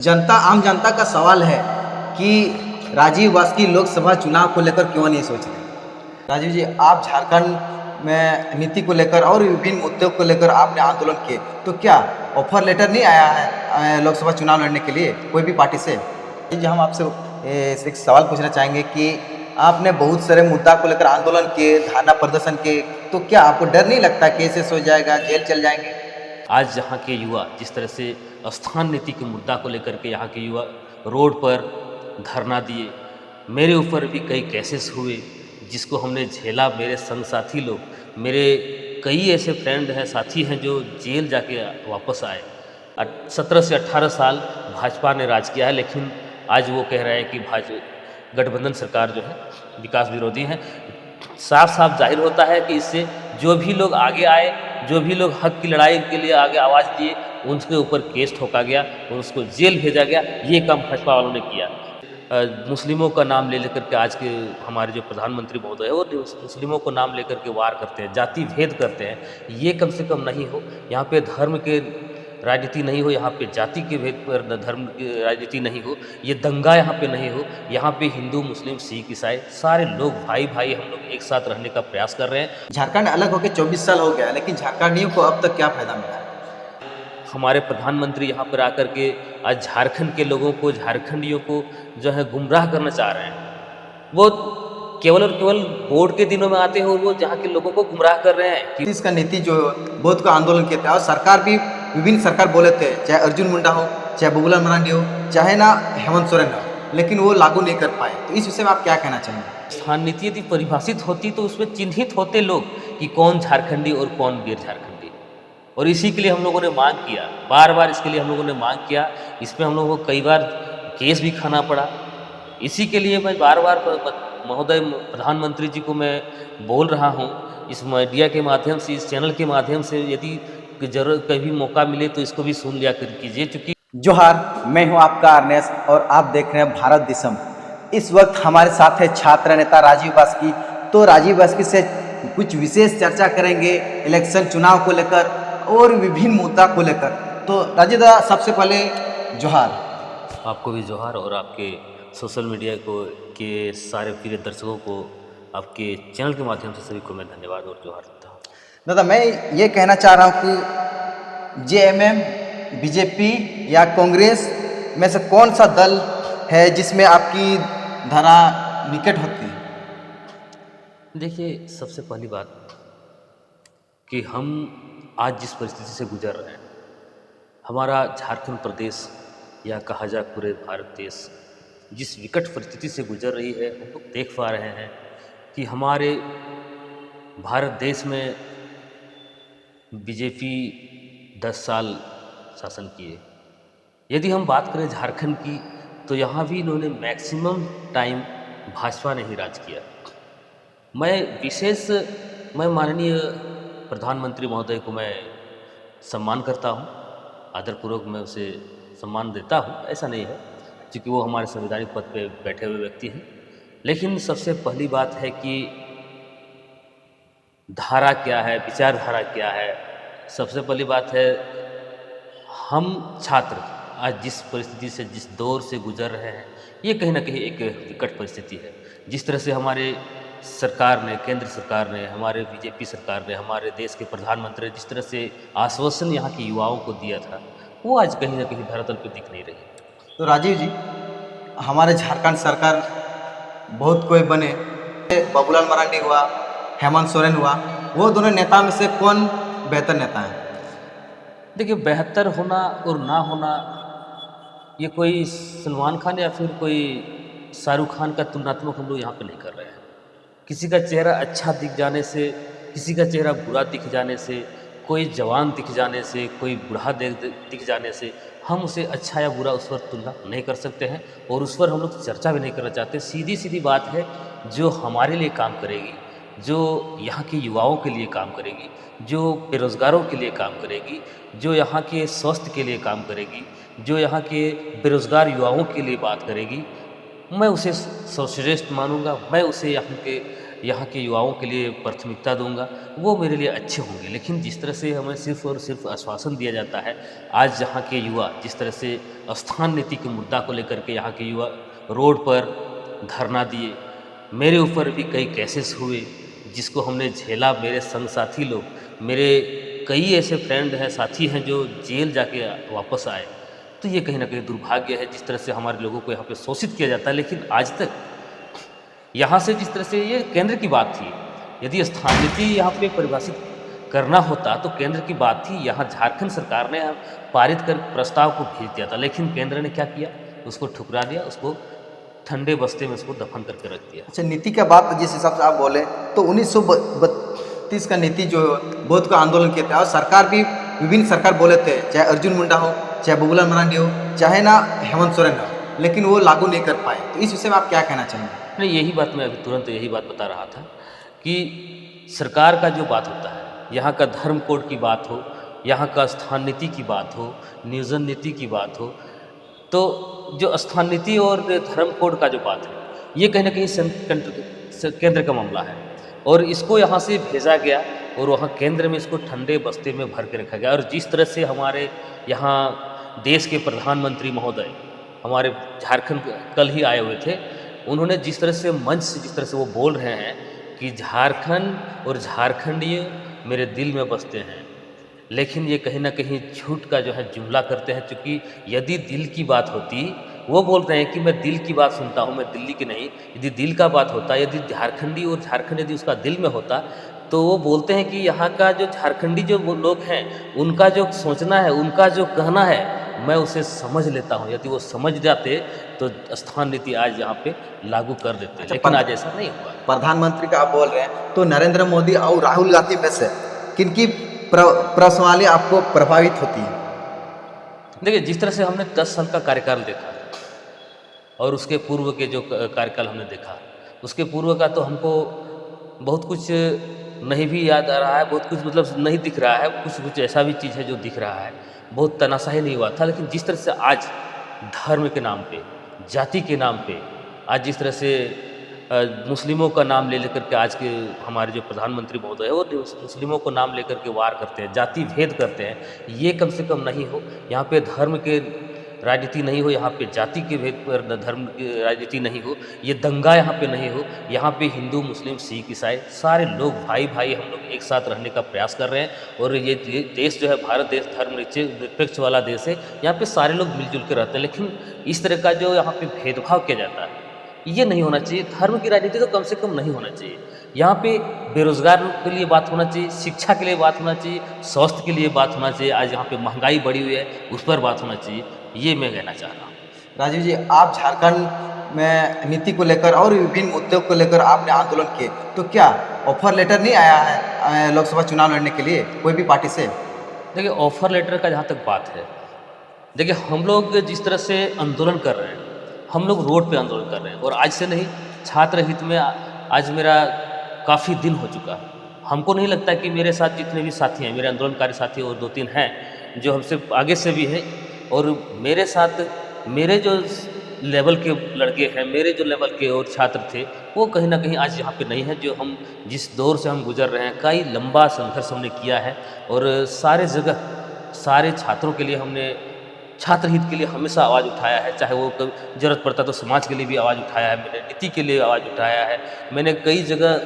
जनता आम जनता का सवाल है कि राजीव वास्की लोकसभा चुनाव को लेकर क्यों नहीं सोच रहे। राजीव जी, आप झारखंड में नीति को लेकर और विभिन्न मुद्दों को लेकर आपने आंदोलन किए, तो क्या ऑफर लेटर नहीं आया है लोकसभा चुनाव लड़ने के लिए कोई भी पार्टी से? जी, हम आपसे एक सवाल पूछना चाहेंगे कि आपने बहुत सारे मुद्दा को लेकर आंदोलन किए, धरना प्रदर्शन किए, तो क्या आपको डर नहीं लगता केसेस हो जाएगा, जेल चल जाएंगे? आज यहाँ के युवा जिस तरह से स्थान नीति के मुद्दा को लेकर के यहाँ के युवा रोड पर धरना दिए, मेरे ऊपर भी कई केसेस हुए जिसको हमने झेला। मेरे संग साथी लोग, मेरे कई ऐसे फ्रेंड हैं, साथी हैं जो जेल जाके वापस आए। 17 से 18 साल भाजपा ने राज किया है, लेकिन आज वो कह रहे हैं कि गठबंधन सरकार जो है विकास विरोधी है। साफ साफ जाहिर होता है कि इससे जो भी लोग आगे आए, जो भी लोग हक की लड़ाई के लिए आगे आवाज़ दिए, उनके ऊपर केस ठोका गया और उसको जेल भेजा गया। ये काम भाजपा वालों ने किया। मुस्लिमों का नाम ले लेकर के आज के हमारे जो प्रधानमंत्री महोदय है वो मुस्लिमों को नाम लेकर के वार करते हैं, जाति भेद करते हैं। ये कम से कम नहीं हो। यहाँ पे धर्म के राजनीति नहीं हो, यहाँ पे जाति के भेद पर धर्म की राजनीति नहीं हो, ये दंगा यहाँ पे नहीं हो। यहाँ पे हिंदू, मुस्लिम, सिख, ईसाई सारे लोग भाई भाई हम लोग एक साथ रहने का प्रयास कर रहे हैं। झारखंड अलग होकर 24 साल हो गया, लेकिन झारखंडियों को अब तक क्या फायदा मिला है? हमारे प्रधानमंत्री यहाँ पर आकर के आज झारखंड के लोगों को, झारखंडियों को जो है गुमराह करना चाह रहे हैं। वो केवल और केवल वोट के दिनों में आते हैं और वो जहाँ के लोगों को गुमराह कर रहे हैं कि इसका नीति जो बहुत का आंदोलन किया था, और सरकार भी विभिन्न सरकार बोले थे, चाहे अर्जुन मुंडा हो, चाहे बबूलाल मरांडी हो, चाहे ना हेमंत सोरेन हो, लेकिन वो लागू नहीं कर पाए। तो इस विषय में आप क्या कहना चाहेंगे? स्थान नीति यदि परिभाषित होती तो उसमें चिन्हित होते लोग कि कौन झारखंडी और कौन गैर झारखंडी। और इसी के लिए हम लोगों ने मांग किया, बार बार इसके लिए हम लोगों ने मांग किया। इसमें हम लोगों को कई बार केस भी खाना पड़ा। इसी के लिए मैं बार बार महोदय प्रधानमंत्री जी को मैं बोल रहा हूँ, इस मीडिया के माध्यम से, इस चैनल के माध्यम से, यदि जरूरत कभी मौका मिले तो इसको भी सुन लिया कीजिए। चूँकि जोहार, मैं हूं आपका अर्नेस और आप देख रहे हैं भारत दिशम। इस वक्त हमारे साथ है छात्र नेता राजीव वास्की। तो राजीव वास्की से कुछ विशेष चर्चा करेंगे इलेक्शन चुनाव को लेकर और विभिन्न मुद्दा को लेकर। तो राजीव दा, सबसे पहले जोहार। आपको भी जोहार और आपके सोशल मीडिया को के सारे प्रिय दर्शकों को, आपके चैनल के माध्यम से सभी को मैं धन्यवाद और जोहार देता हूँ। दादा, मैं ये कहना चाह रहा हूँ कि जेएमएम, बीजेपी या कांग्रेस में से कौन सा दल है जिसमें आपकी धारा निकट होती है? देखिए, सबसे पहली बात कि हम आज जिस परिस्थिति से गुजर रहे हैं, हमारा झारखंड प्रदेश या कहा जाए पूरे भारत देश जिस विकट परिस्थिति से गुजर रही है, हम लोग देख पा रहे हैं कि हमारे भारत देश में बीजेपी 10 साल शासन किए। यदि हम बात करें झारखंड की, तो यहाँ भी इन्होंने मैक्सिमम टाइम भाजपा ने ही राज किया। मैं माननीय प्रधानमंत्री महोदय को मैं सम्मान करता हूँ, आदरपूर्वक मैं उसे सम्मान देता हूँ, ऐसा नहीं है, क्योंकि वो हमारे संवैधानिक पद पे बैठे हुए व्यक्ति हैं। लेकिन सबसे पहली बात है कि धारा क्या है, विचारधारा क्या है। सबसे पहली बात है, हम छात्र आज जिस परिस्थिति से, जिस दौर से गुजर रहे हैं, ये कहीं ना कहीं एक विकट परिस्थिति है। जिस तरह से हमारे सरकार ने, केंद्र सरकार ने, हमारे बीजेपी सरकार ने, हमारे देश के प्रधानमंत्री ने जिस तरह से आश्वासन यहाँ के युवाओं को दिया था, वो आज कहीं ना कहीं धरातल पर दिख नहीं रही। तो राजीव जी, हमारे झारखंड सरकार बहुत कोई बने, बबूलाल मरांडी हुआ, हेमंत सोरेन हुआ, वो दोनों नेता में से कौन बेहतर नेता है? देखिए, बेहतर होना और ना होना, ये कोई सलमान खान या फिर कोई शाहरुख खान का तुलनात्मक हम लोग यहाँ पे नहीं कर रहे हैं। किसी का चेहरा अच्छा दिख जाने से, किसी का चेहरा बुरा दिख जाने से, कोई जवान दिख जाने से, कोई बूढ़ा दिख जाने से हम उसे अच्छा या बुरा उस पर तुलना नहीं कर सकते हैं और उस पर हम लोग चर्चा भी नहीं करना चाहते। सीधी सीधी बात है, जो हमारे लिए काम करेगी, जो यहाँ के युवाओं के लिए काम करेगी, जो बेरोज़गारों के लिए काम करेगी, जो यहाँ के स्वास्थ्य के लिए काम करेगी, जो यहाँ के बेरोज़गार युवाओं के लिए बात करेगी, मैं उसे सर्वश्रेष्ठ मानूंगा। मैं उसे यहाँ के यहाँ के युवाओं के लिए प्राथमिकता दूंगा, वो मेरे लिए अच्छे होंगे। लेकिन जिस तरह से हमें सिर्फ और सिर्फ आश्वासन दिया जाता है, आज यहाँ के युवा जिस तरह से स्थान नीति के मुद्दा को लेकर के यहाँ के युवा रोड पर धरना दिए, मेरे ऊपर भी कई केसेस हुए जिसको हमने झेला। मेरे संग साथी लोग, मेरे कई ऐसे फ्रेंड हैं, साथी हैं जो जेल जाके वापस आए। तो ये कहीं ना कहीं दुर्भाग्य है जिस तरह से हमारे लोगों को यहाँ पे शोषित किया जाता है। लेकिन आज तक यहाँ से जिस तरह से, ये केंद्र की बात थी, यदि स्थान नीति यहाँ पे परिभाषित करना होता तो केंद्र की बात थी। यहाँ झारखंड सरकार ने पारित कर प्रस्ताव को भेज दिया था, लेकिन केंद्र ने क्या किया, उसको ठुकरा दिया, उसको ठंडे बस्ते में उसको दफन करके रख दिया। अच्छा, नीति का बात जिस हिसाब से आप बोले तो 1932 का नीति जो बहुत को आंदोलन किए थे, और सरकार भी विभिन्न सरकार बोले थे, चाहे अर्जुन मुंडा हो, चाहे बबूलाल मरांडी हो, चाहे ना हेमंत सोरेन हो, लेकिन वो लागू नहीं कर पाए। तो इस विषय में आप क्या कहना चाहेंगे? नहीं, यही बात मैं अभी तुरंत यही बात बता रहा था कि सरकार का जो बात होता है, यहाँ का धर्म कोड की बात हो, यहाँ का स्थान नीति की बात हो, नियोजन नीति की बात हो, तो जो स्थान नीति और धर्म कोड का जो बात है, ये कहीं ना कहीं केंद्र का मामला है, और इसको यहाँ से भेजा गया और वहाँ केंद्र में इसको ठंडे बस्ते में भर के रखा गया। और जिस तरह से हमारे यहाँ देश के प्रधानमंत्री महोदय हमारे झारखंड कल ही आए हुए थे, उन्होंने जिस तरह से मंच से जिस तरह से वो बोल रहे हैं कि झारखंड और झारखंडीय मेरे दिल में बसते हैं, लेकिन ये कहीं ना कहीं झूठ का जो है जुमला करते हैं। क्योंकि यदि दिल की बात होती, वो बोलते हैं कि मैं दिल की बात सुनता हूँ, मैं दिल्ली की नहीं। यदि दिल का बात होता, यदि झारखंडी और झारखंड यदि उसका दिल में होता, तो वो बोलते हैं कि यहाँ का जो झारखंडी जो वो लोग हैं, उनका जो सोचना है, उनका जो कहना है, मैं उसे समझ लेता हूँ। यदि वो समझ जाते तो स्थान नीति आज यहाँ पे लागू कर देते, लेकिन आज ऐसा नहीं हुआ। प्रधानमंत्री का आप बोल रहे हैं, तो नरेंद्र मोदी और राहुल गांधी में से किनकी प्रश्नावली आपको प्रभावित होती है? देखिए, जिस तरह से हमने 10 साल का कार्यकाल देखा और उसके पूर्व के जो कार्यकाल हमने देखा, उसके पूर्व का तो हमको बहुत कुछ नहीं भी याद आ रहा है, बहुत कुछ मतलब नहीं दिख रहा है, कुछ कुछ ऐसा भी चीज़ है जो दिख रहा है, बहुत तनाशाही नहीं हुआ था। लेकिन जिस तरह से आज धर्म के नाम पे, जाति के नाम पे, आज जिस तरह से मुस्लिमों का नाम ले लेकर के आज के हमारे जो प्रधानमंत्री महोदय है, वो मुस्लिमों को नाम लेकर के वार करते हैं, जाति भेद करते हैं, ये कम से कम नहीं हो। यहाँ पे धर्म के राजनीति नहीं हो, यहाँ पे जाति के भेद पर धर्म की राजनीति नहीं हो, ये दंगा यहाँ पे नहीं हो। यहाँ पे हिंदू, मुस्लिम, सिख, ईसाई सारे लोग भाई भाई हम लोग एक साथ रहने का प्रयास कर रहे हैं। और ये देश जो है, भारत देश धर्मनिरपेक्ष वाला देश है, यहाँ पे सारे लोग मिलजुल के रहते हैं। लेकिन इस तरह का जो यहाँ पे भेदभाव किया जाता है, ये नहीं होना चाहिए। धर्म की राजनीति तो कम से कम नहीं होना चाहिए। यहाँ पे बेरोजगार के लिए बात होना चाहिए, शिक्षा के लिए बात होना चाहिए, स्वास्थ्य के लिए बात होना चाहिए। आज यहाँ पे महंगाई बढ़ी हुई है, उस पर बात होना चाहिए। ये मैं कहना चाह रहा हूँ। राजीव जी, आप झारखंड में नीति को लेकर और विभिन्न मुद्दों को लेकर आपने आंदोलन किए, तो क्या ऑफर लेटर नहीं आया है लोकसभा चुनाव लड़ने के लिए कोई भी पार्टी से? देखिए, ऑफर लेटर का जहाँ तक बात है, देखिए हम लोग जिस तरह से आंदोलन कर रहे हैं, हम लोग रोड पे आंदोलन कर रहे हैं, और आज से नहीं, छात्र हित में आज मेरा काफ़ी दिन हो चुका है। हमको नहीं लगता कि मेरे साथ जितने भी साथी हैं, मेरे आंदोलनकारी साथी और 2-3 हैं जो हमसे आगे से भी हैं, और मेरे साथ मेरे जो लेवल के लड़के हैं, मेरे जो लेवल के और छात्र थे, वो कहीं ना कहीं आज यहाँ पे नहीं है। जो हम जिस दौर से हम गुजर रहे हैं, कई लंबा संघर्ष हमने किया है, और सारे जगह सारे छात्रों के लिए हमने छात्र हित के लिए हमेशा आवाज़ उठाया है। चाहे वो कभी ज़रूरत पड़ता तो समाज के लिए भी आवाज़ उठाया है, मैंने नीति के लिए आवाज़ उठाया है। मैंने कई जगह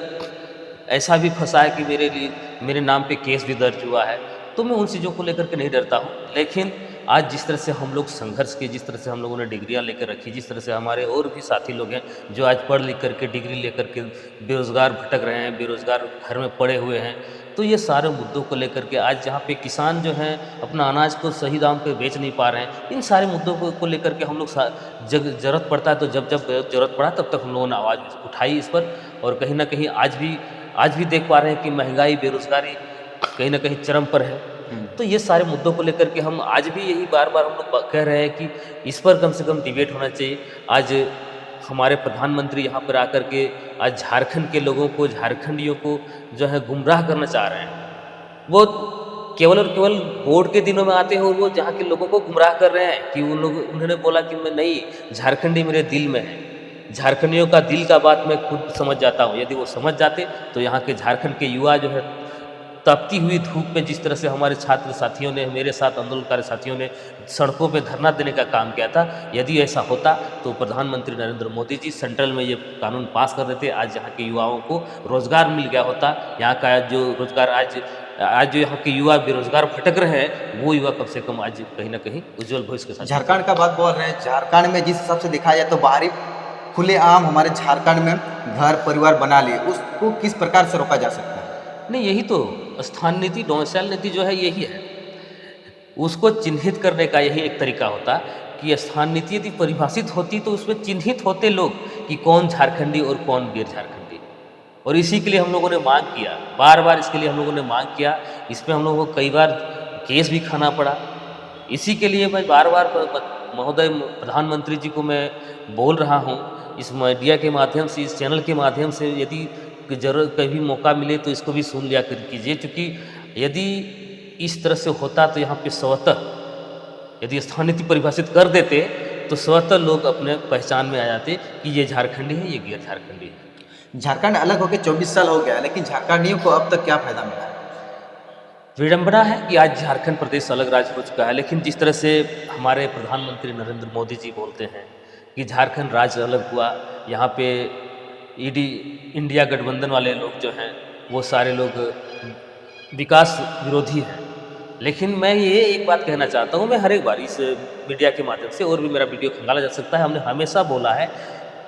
ऐसा भी फंसा है कि मेरे नाम पे केस भी दर्ज हुआ है। तो मैं उन चीज़ों को लेकर के नहीं डरता हूँ। लेकिन आज जिस तरह से हम लोग संघर्ष किए, जिस तरह से हम लोगों ने डिग्रियां लेकर रखी, जिस तरह से हमारे और भी साथी लोग हैं जो आज पढ़ लिख करके डिग्री लेकर के बेरोज़गार भटक रहे हैं, बेरोज़गार घर में पड़े हुए हैं, तो ये सारे मुद्दों को लेकर के आज जहाँ पे किसान जो हैं अपना अनाज को सही दाम पे बेच नहीं पा रहे हैं, इन सारे मुद्दों को लेकर के हम लोग ज़रूरत पड़ता है तो जब ज़रूरत पड़ा तब तक हम लोगों ने आवाज़ उठाई इस पर। और कहीं ना कहीं आज भी देख पा रहे हैं कि महंगाई, बेरोज़गारी कहीं ना कहीं चरम पर है। तो ये सारे मुद्दों को लेकर के हम आज भी यही बार बार हम लोग कह रहे हैं कि इस पर कम से कम डिबेट होना चाहिए। आज हमारे प्रधानमंत्री यहाँ पर आकर के आज झारखंड के लोगों को, झारखंडियों को जो है गुमराह करना चाह रहे हैं। वो केवल और केवल वोट के दिनों में आते हैं और वो जहाँ के लोगों को गुमराह कर रहे हैं कि उन्होंने बोला कि मैं नहीं, झारखंडी मेरे दिल में है। झारखंडियों का दिल का बात मैं खुद समझ जाता हूँ। यदि वो समझ जाते तो यहाँ के झारखंड के युवा जो है तपती हुई धूप में जिस तरह से हमारे छात्र साथियों ने, मेरे साथ आंदोलनकारी साथियों ने सड़कों पे धरना देने का काम किया था, यदि ऐसा होता तो प्रधानमंत्री नरेंद्र मोदी जी सेंट्रल में ये कानून पास कर देते। आज यहाँ के युवाओं को रोजगार मिल गया होता। यहाँ का जो रोजगार आज जो यहाँ के युवा बेरोजगार भटक रहे हैं, वो युवा कम से कम आज कहीं ना कहीं उज्जवल भविष्य के साथ। झारखंड का बात बोल रहे हैं, झारखंड में जिस हिसाब से देखा जाए तो बाहरी खुलेआम हमारे झारखंड में घर परिवार बना लिए, उसको किस प्रकार से रोका जा सकता है? नहीं, यही तो स्थान नीति, डोमिसाइल नीति जो है यही है। उसको चिन्हित करने का यही एक तरीका होता कि स्थान नीति यदि परिभाषित होती तो उसमें चिन्हित होते लोग कि कौन झारखंडी और कौन गैर झारखंडी। और इसी के लिए हम लोगों ने मांग किया, बार बार इसके लिए हम लोगों ने मांग किया। इसमें हम लोगों को कई बार केस भी खाना पड़ा। इसी के लिए मैं बार बार महोदय प्रधानमंत्री जी को मैं बोल रहा हूँ, इस मीडिया के माध्यम से, इस चैनल के माध्यम से, यदि जरूर कभी मौका मिले तो इसको भी सुन लिया कीजिए। क्योंकि यदि इस तरह से होता तो यहाँ पे स्वतः यदि स्थान नीति परिभाषित कर देते तो स्वतः लोग अपने पहचान में आ जाते कि ये झारखंडी है, ये गैर झारखंडी है। झारखंड अलग होकर 24 साल हो गया, लेकिन झारखंडियों को अब तक क्या फायदा मिला है? विडंबना है कि आज झारखंड प्रदेश अलग राज्य हो चुका है। लेकिन जिस तरह से हमारे प्रधानमंत्री नरेंद्र मोदी जी बोलते हैं कि झारखंड राज्य अलग हुआ, यहाँ पे इंडिया गठबंधन वाले लोग जो हैं वो सारे लोग विकास विरोधी हैं। लेकिन मैं ये एक बात कहना चाहता हूँ, मैं हर एक बार इस मीडिया के माध्यम से, और भी मेरा वीडियो खंगाला जा सकता है, हमने हमेशा बोला है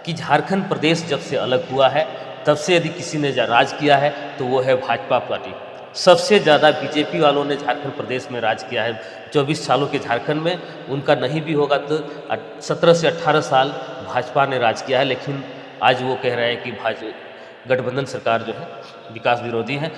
कि झारखंड प्रदेश जब से अलग हुआ है तब से यदि किसी ने राज किया है तो वो है भाजपा पार्टी। सबसे ज़्यादा बीजेपी वालों ने झारखंड प्रदेश में राज किया है 24 सालों के झारखंड में। उनका नहीं भी होगा तो 17 से 18 साल भाजपा ने राज किया है। लेकिन आज वो कह रहे हैं कि गठबंधन सरकार जो है विकास विरोधी है।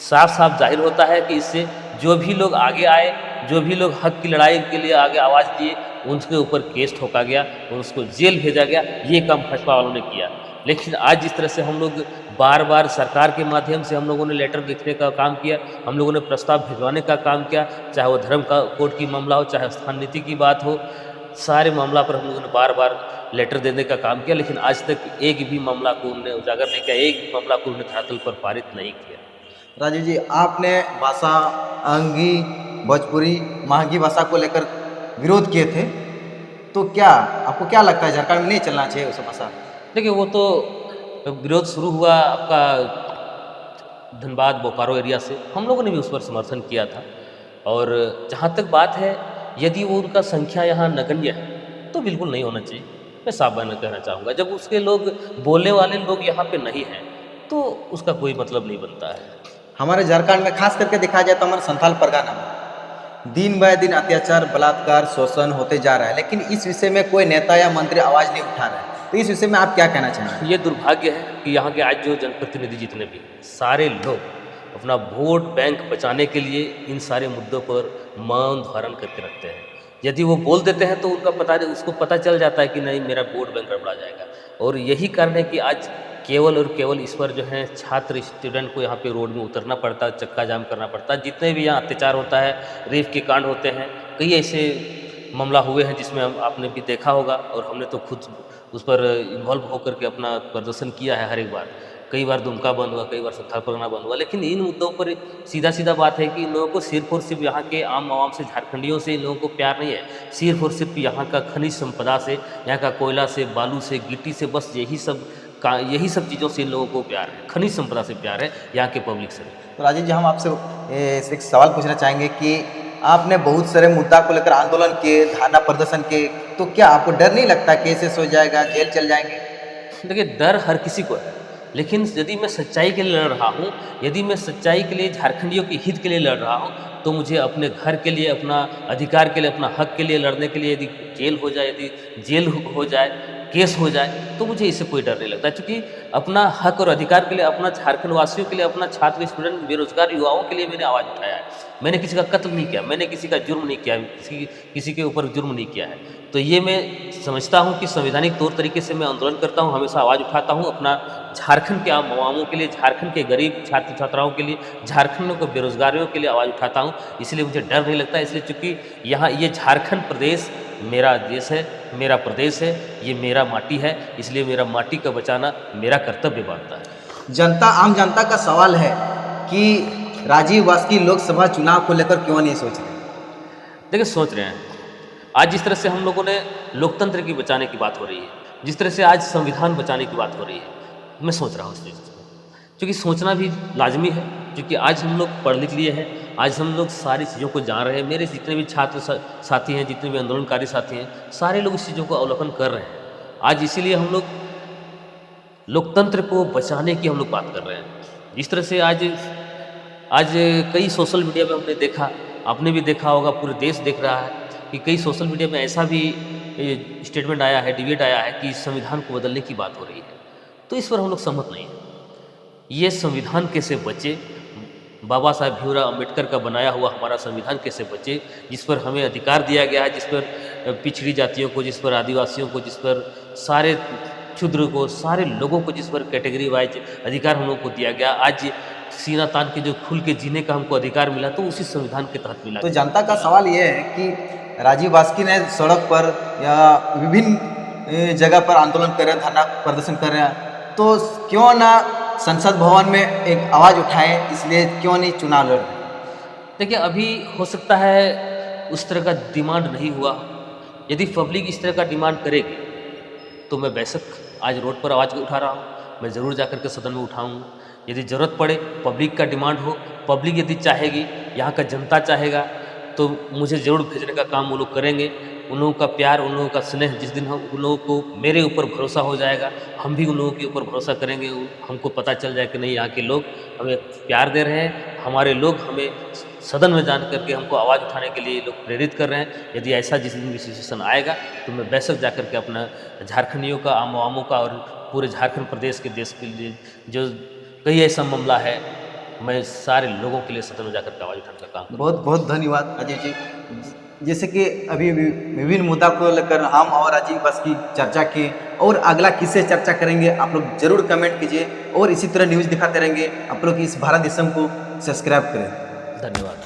साफ साफ जाहिर होता है कि इससे जो भी लोग आगे आए, जो भी लोग हक की लड़ाई के लिए आगे आवाज़ दिए, उनके ऊपर केस ठोका गया और उसको जेल भेजा गया। ये काम भाजपा वालों ने किया। लेकिन आज जिस तरह से हम लोग बार बार सरकार के माध्यम से हम लोगों ने लेटर लिखने का काम किया, हम लोगों ने प्रस्ताव भिजवाने का काम किया, चाहे वो धर्म का कोर्ट की मामला हो, चाहे स्थान नीति की बात हो, सारे मामला पर हम लोगों ने बार बार लेटर देने का काम किया। लेकिन आज तक एक भी मामला को उन्होंने उजागर नहीं किया, एक भी मामला को उन्होंने धरातल पर पारित नहीं किया। राजीव जी, आपने भाषा अंगी, भोजपुरी, महंगी भाषा को लेकर विरोध किए थे, तो क्या आपको क्या लगता है झारखंड में नहीं चलना चाहिए उस भाषा? देखिए, वो तो विरोध शुरू हुआ आपका धनबाद बोकारो एरिया से, हम लोगों ने भी उस पर समर्थन किया था। और जहाँ तक बात है, यदि वो उनका संख्या यहाँ नगण्य है तो बिल्कुल नहीं होना चाहिए। मैं साफ बयान कहना चाहूँगा, जब उसके लोग, बोलने वाले लोग यहाँ पे नहीं हैं तो उसका कोई मतलब नहीं बनता है। हमारे झारखंड में खास करके देखा जाए तो हमारे संथाल परगना में दिन ब दिन अत्याचार, बलात्कार, शोषण होते जा रहा है, लेकिन इस विषय में कोई नेता या मंत्री आवाज़ नहीं उठा रहा है। तो इस विषय में आप क्या कहना चाहेंगे? ये दुर्भाग्य है कि यहाँ के आज जो जनप्रतिनिधि जितने भी सारे लोग अपना वोट बैंक बचाने के लिए इन सारे मुद्दों पर मौन धारण करके रखते हैं। यदि वो बोल देते हैं तो उसको पता चल जाता है कि नहीं, मेरा वोट बैंक गड़बड़ा जाएगा। और यही कारण है कि आज केवल और केवल इस पर जो है छात्र स्टूडेंट को यहाँ पे रोड में उतरना पड़ता है, चक्का जाम करना पड़ता है। जितने भी यहाँ अत्याचार होता है, रेप के कांड होते हैं, कई ऐसे मामला हुए हैं जिसमें आपने भी देखा होगा, और हमने तो खुद उस पर इन्वॉल्व होकर के अपना प्रदर्शन किया है हर एक बार। कई बार दुमका बंद हुआ, कई बार संथाल परगना बंद हुआ। लेकिन इन मुद्दों पर सीधा सीधा बात है कि इन लोगों को सिर्फ और सिर्फ यहाँ के आम आवाम से, झारखंडियों से इन लोगों को प्यार नहीं है। सिर्फ और सिर्फ यहाँ का खनिज संपदा से, यहाँ का कोयला से, बालू से, गिट्टी से, बस यही सब चीज़ों से इन लोगों को प्यार है, खनिज संपदा से प्यार है, यहाँ के पब्लिक से। तो राजीव जी, हम आपसे एक सवाल पूछना चाहेंगे कि आपने बहुत सारे मुद्दा को लेकर आंदोलन किए, धरना प्रदर्शन किए, तो क्या आपको डर नहीं लगता केसेस हो जाएगा, जेल चल जाएंगे? देखिए, डर हर किसी को है, लेकिन यदि मैं सच्चाई के लिए लड़ रहा हूँ, यदि मैं सच्चाई के लिए, झारखंडियों के हित के लिए लड़ रहा हूँ, तो मुझे अपने घर के लिए, अपना अधिकार के लिए, अपना हक के लिए लड़ने के लिए यदि जेल हो जाए, यदि जेल हो जाए, केस हो जाए, तो मुझे इससे कोई डर नहीं लगता। क्योंकि अपना हक और अधिकार के लिए, अपना झारखंड वासियों के लिए, अपना छात्र, स्टूडेंट, बेरोजगार युवाओं के लिए मैंने आवाज़ उठाया है। मैंने किसी का कत्ल नहीं किया, मैंने किसी का जुर्म नहीं किया, किसी के ऊपर जुर्म नहीं किया है। तो ये मैं समझता हूँ कि संवैधानिक तौर तरीके से मैं आंदोलन करता हूँ, हमेशा आवाज़ उठाता हूँ अपना झारखंड के आम आवामों के लिए, झारखंड के गरीब छात्र छात्राओं के लिए, झारखंड के बेरोजगारियों के लिए आवाज़ उठाता हूँ। इसलिए मुझे डर नहीं लगता। इसलिए चूँकि यहाँ ये झारखंड प्रदेश मेरा देश है, मेरा प्रदेश है, ये मेरा माटी है, इसलिए मेरा माटी का बचाना मेरा कर्तव्य बनता है। आम जनता का सवाल है कि राजीव वास्की लोकसभा चुनाव को लेकर क्यों नहीं सोच रहे? देखिए सोच रहे हैं, आज जिस तरह से हम लोगों ने लोकतंत्र की बचाने की बात हो रही है, जिस तरह से आज संविधान बचाने की बात हो रही है, मैं सोच रहा हूँ उस चीज़ को, क्योंकि सोचना भी लाजमी है, क्योंकि आज हम लोग पढ़ लिख लिए हैं, आज हम लोग सारी चीज़ों को जान रहे हैं। मेरे जितने भी छात्र साथी हैं, जितने भी आंदोलनकारी साथी हैं, सारे लोग इस चीज़ों को अवलोकन कर रहे हैं। आज इसीलिए हम लोग लोकतंत्र को बचाने की हम लोग बात कर रहे हैं। जिस तरह से आज कई सोशल मीडिया में हमने देखा, आपने भी देखा होगा, पूरे देश देख रहा है कि कई सोशल मीडिया में ऐसा भी स्टेटमेंट आया है, डिबेट आया है कि संविधान को बदलने की बात हो रही है। तो इस पर हम लोग सहमत नहीं हैं। ये संविधान कैसे बचे, बाबा साहब भीमराव अम्बेडकर का बनाया हुआ हमारा संविधान कैसे बचे, जिस पर हमें अधिकार दिया गया है, जिस पर पिछड़ी जातियों को, जिस पर आदिवासियों को, जिस पर सारे क्षुद्र को, सारे लोगों को, जिस पर कैटेगरी वाइज अधिकार हम लोग को दिया गया, आज सीना तान के जो खुल के जीने का हमको अधिकार मिला, तो उसी संविधान के तहत मिला। तो जनता का सवाल ये है कि राजीव वास्की ने सड़क पर या विभिन्न जगह पर आंदोलन कर रहे हैं, धरना प्रदर्शन कर रहे हैं, तो क्यों ना संसद भवन में एक आवाज़ उठाएं, इसलिए क्यों नहीं चुनाव लड़ रहे? देखिए अभी हो सकता है उस तरह का डिमांड नहीं हुआ। यदि पब्लिक इस तरह का डिमांड करेगी तो मैं बेशक आज रोड पर आवाज़ उठा रहा हूँ, मैं ज़रूर जाकर के सदन में उठाऊँगा। यदि ज़रूरत पड़े, पब्लिक का डिमांड हो, पब्लिक यदि चाहेगी, यहाँ का जनता चाहेगा, तो मुझे ज़रूर भेजने का काम वो लोग करेंगे। उन लोगों का प्यार, उन लोगों का स्नेह, जिस दिन हम उन लोगों को मेरे ऊपर भरोसा हो जाएगा, हम भी उन लोगों के ऊपर भरोसा करेंगे। हमको पता चल जाए कि नहीं, यहाँ के लोग हमें प्यार दे रहे हैं, हमारे लोग हमें सदन में जान करके हमको आवाज़ उठाने के लिए लोग प्रेरित कर रहे हैं। यदि ऐसा जिस दिन भी सिचुएशन आएगा तो मैं बेशक जा कर के अपना झारखंडियों का, आमों का और पूरे झारखंड प्रदेश के देश के लिए जो कई ऐसा मामला है, मैं सारे लोगों के लिए सदन में जाकर के आवाज़ उठाने का काम करूँगा। बहुत बहुत धन्यवाद राजीव जी। जैसे कि अभी विभिन्न मुद्दा को लेकर हम और राजीव वास्की चर्चा की, और अगला किससे चर्चा करेंगे आप लोग जरूर कमेंट कीजिए, और इसी तरह न्यूज़ दिखाते रहेंगे। आप लोग इस भारत देशम को सब्सक्राइब करें। धन्यवाद।